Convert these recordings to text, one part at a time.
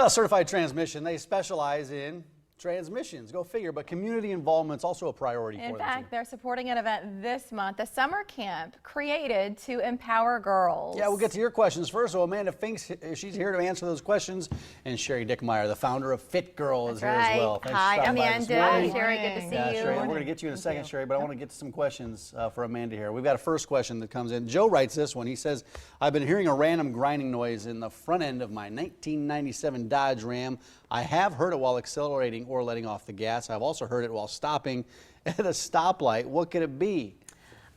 Certified Transmission, they specialize in transmissions. Go figure, but community involvement's also a priority for them. In fact, they're supporting an event this month, a summer camp created to empower girls. Yeah, we'll get to your questions first. So Amanda Fink, she's here to answer those questions. And Sherry Dickmeyer, the founder of FITGirl, is here as well. Thanks Hi, for stopping by this morning. Amanda. Sherry, good to see you. Sherry, we're going to get you in a second, Sherry, but I want to get to some questions for Amanda here. We've got a first question that comes in. Joe writes this one. He says, I've been hearing a random grinding noise in the front end of my 1997 Dodge Ram. I have heard it while accelerating or letting off the gas. I've also heard it while stopping at a stoplight. What could it be?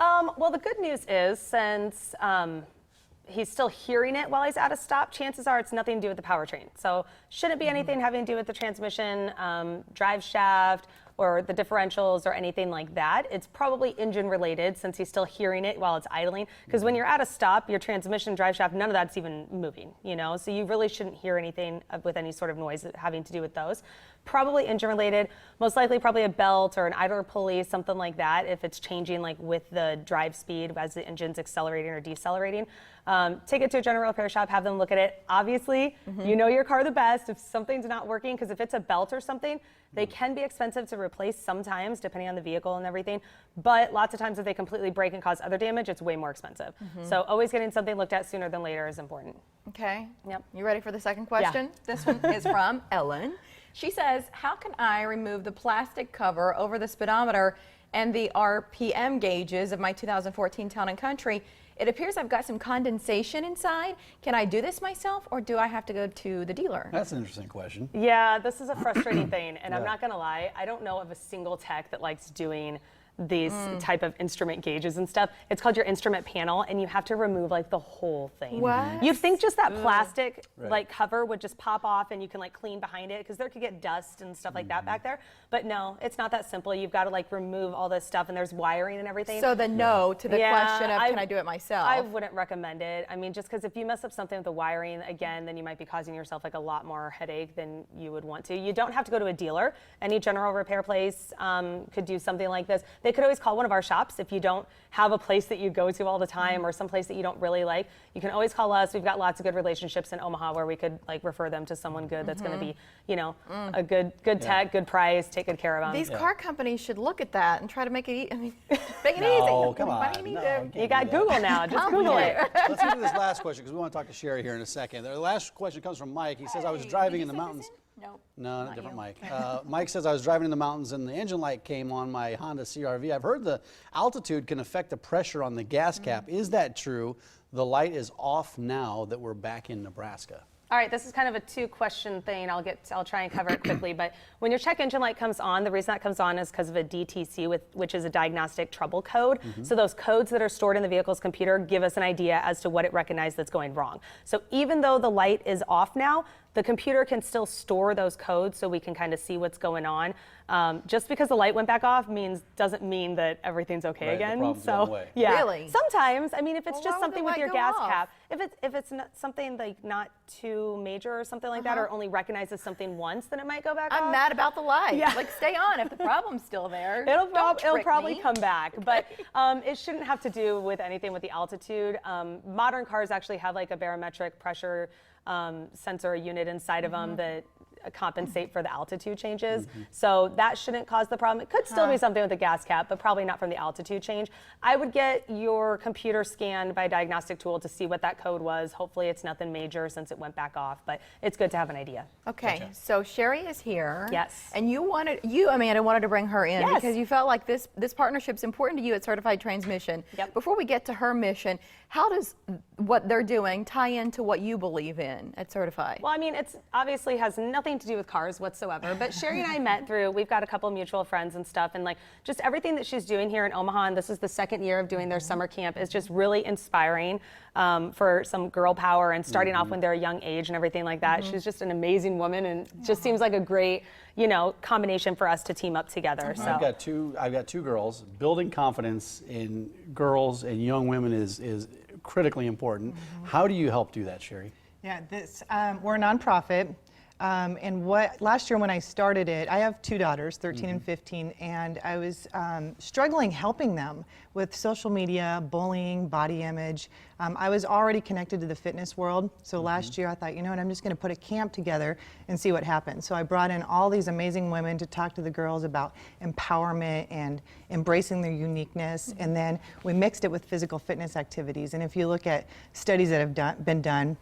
Well, the good news is since he's still hearing it while he's at a stop, chances are it's nothing to do with the powertrain. So shouldn't be anything having to do with the transmission, drive shaft, or the differentials or anything like that. It's probably engine related since he's still hearing it while it's idling. Because when you're at a stop, your transmission, drive shaft, none of that's even moving, you know? So you really shouldn't hear anything with any sort of noise having to do with those. Probably engine related, most likely probably a belt or an idler pulley, something like that, if it's changing like with the drive speed as the engine's accelerating or decelerating. Take it to a general repair shop, have them look at it. Obviously, you know your car the best if something's not working, because if it's a belt or something, they can be expensive to replace sometimes, depending on the vehicle and everything. But lots of times if they completely break and cause other damage, it's way more expensive. So always getting something looked at sooner than later is important. Okay. Yep. You ready for the second question? Yeah. This one is from Ellen. She says, how can I remove the plastic cover over the speedometer and the RPM gauges of my 2014 Town & Country? It appears I've got some condensation inside. Can I do this myself, or do I have to go to the dealer? That's an interesting question. Yeah, this is a frustrating thing, and I'm not gonna lie, I don't know of a single tech that likes doing these type of instrument gauges and stuff. It's called your instrument panel, and you have to remove like the whole thing. What? You'd think just that plastic like cover would just pop off and you can like clean behind it, because there could get dust and stuff like that back there. But no, it's not that simple. You've got to like remove all this stuff, and there's wiring and everything. So the no to the question of can I do it myself? I wouldn't recommend it. I mean, just because if you mess up something with the wiring again, then you might be causing yourself like a lot more headache than you would want to. You don't have to go to a dealer. Any general repair place could do something like this. They could always call one of our shops if you don't have a place that you go to all the time or some place that you don't really like. You can always call us. We've got lots of good relationships in Omaha where we could like refer them to someone good that's going to be, you know, a good tech, good price, take good care of them. These car companies should look at that and try to make it, make it easy. Oh, come Why on. do you need No, to? You got Google now. Just Google it. Let's get to this last question, because we want to talk to Sherry here in a second. The last question comes from Mike. He says, I was driving in the mountains. Nope. No, a different Mike. Mike says, I was driving in the mountains and the engine light came on my Honda CR-V. I've heard the altitude can affect the pressure on the gas cap. Is that true? The light is off now that we're back in Nebraska. All right, this is kind of a two-question thing. I'll try and cover it quickly. But when your check engine light comes on, the reason that comes on is because of a DTC, which is a diagnostic trouble code. So those codes that are stored in the vehicle's computer give us an idea as to what it recognized that's going wrong. So even though the light is off now, the computer can still store those codes so we can kind of see what's going on. Just because the light went back off doesn't mean that everything's okay again. The problem's going away. Yeah, Really? sometimes. I mean, if it's just something with your gas off? cap, if it's not something like not too major or something like that, or only recognizes something once, then it might go back off. I'm mad about the light. Yeah. Like, stay on if the problem's still there. It'll Don't probably trick me. come back, but it shouldn't have to do with anything with the altitude. Modern cars actually have like a barometric pressure sensor unit inside of them that compensate for the altitude changes. So that shouldn't cause the problem. It could still be something with the gas cap, but probably not from the altitude change. I would get your computer scanned by a diagnostic tool to see what that code was. Hopefully it's nothing major since it went back off, but it's good to have an idea. Okay, so Sherry is here. Yes. And you, Amanda, wanted to bring her in because you felt like this partnership's important to you at Certified Transmission. Yep. Before we get to her mission, how does what they're doing tie into what you believe in at Certified? Well, I mean, it's obviously has nothing to do with cars whatsoever, but Sherry and I met through, we've got a couple of mutual friends and stuff, and like just everything that she's doing here in Omaha, and this is the second year of doing their summer camp, is just really inspiring for some girl power and starting off when they're a young age and everything like that. She's just an amazing woman, and just seems like a great, you know, combination for us to team up together. So I've got two girls. Building confidence in girls and young women is critically important. How do you help do that, Sherry? Yeah, we're a nonprofit. And last year when I started it, I have 2 daughters, 13 and 15, and I was struggling helping them with social media, bullying, body image. I was already connected to the fitness world, so last year I thought, you know what, I'm just going to put a camp together and see what happens. So I brought in all these amazing women to talk to the girls about empowerment and embracing their uniqueness, and then we mixed it with physical fitness activities. And if you look at studies that have been done,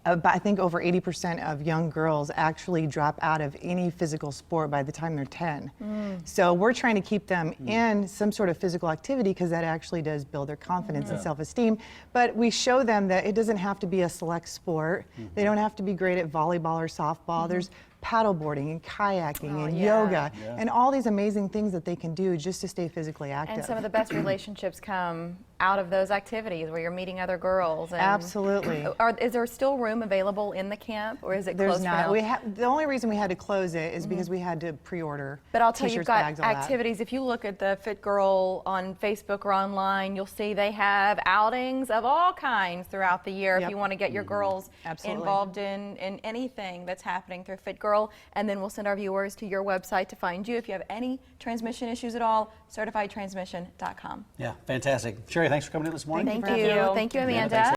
I think over 80% of young girls actually drop out of any physical sport by the time they're 10. So we're trying to keep them in some sort of physical activity because that actually does build their confidence and self-esteem. But we show them that it doesn't have to be a select sport. They don't have to be great at volleyball or softball. There's paddleboarding and kayaking and yoga and all these amazing things that they can do just to stay physically active. And some of the best relationships come out of those activities where you're meeting other girls. And Absolutely. Is there still room available in the camp, or is it There's closed not. for now? The only reason we had to close it is because we had to pre-order But I'll tell you, you've t-shirts, got bags, all that. activities. If you look at the Fit Girl on Facebook or online, you'll see they have outings of all kinds throughout the year if Yep. you want to get your girls Absolutely. involved in anything that's happening through Fit Girl. And then we'll send our viewers to your website to find you. If you have any transmission issues at all, certifiedtransmission.com. Yeah, fantastic. Sherry, thanks for coming in this morning. Thank for having you. me. Thank you, Amanda, Amanda. thanks